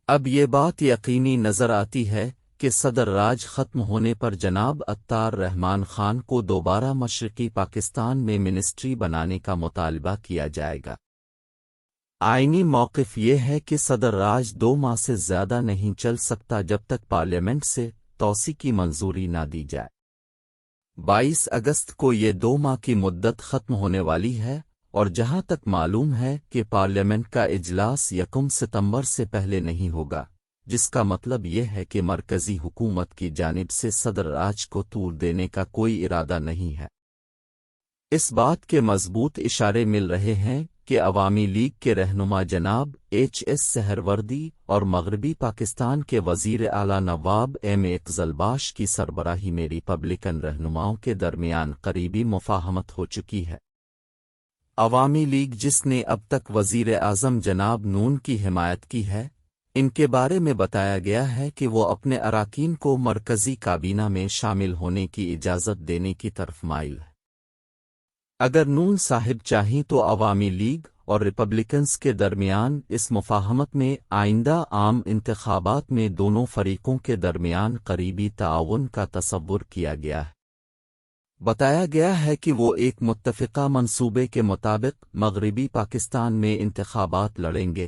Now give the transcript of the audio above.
اب یہ بات یقینی نظر آتی ہے کہ صدر راج ختم ہونے پر جناب عطار رحمان خان کو دوبارہ مشرقی پاکستان میں منسٹری بنانے کا مطالبہ کیا جائے گا۔ آئینی موقف یہ ہے کہ صدر راج 2 ماہ سے زیادہ نہیں چل سکتا جب تک پارلیمنٹ سے توسیع کی منظوری نہ دی جائے۔ 22 اگست کو یہ 2 ماہ کی مدت ختم ہونے والی ہے، اور جہاں تک معلوم ہے کہ پارلیمنٹ کا اجلاس 1 ستمبر سے پہلے نہیں ہوگا، جس کا مطلب یہ ہے کہ مرکزی حکومت کی جانب سے صدر راج کو طول دینے کا کوئی ارادہ نہیں ہے۔ اس بات کے مضبوط اشارے مل رہے ہیں کہ عوامی لیگ کے رہنما جناب ایس سہروردی اور مغربی پاکستان کے وزیر اعلیٰ نواب قزلباش کی سربراہی میں ریپبلکن رہنماؤں کے درمیان قریبی مفاہمت ہو چکی ہے۔ عوامی لیگ، جس نے اب تک وزیر اعظم جناب نون کی حمایت کی ہے، ان کے بارے میں بتایا گیا ہے کہ وہ اپنے اراکین کو مرکزی کابینہ میں شامل ہونے کی اجازت دینے کی طرف مائل ہے۔ اگر نون صاحب چاہیں تو عوامی لیگ اور ریپبلکنز کے درمیان اس مفاہمت میں آئندہ عام انتخابات میں دونوں فریقوں کے درمیان قریبی تعاون کا تصور کیا گیا ہے۔ بتایا گیا ہے کہ وہ ایک متفقہ منصوبے کے مطابق مغربی پاکستان میں انتخابات لڑیں گے۔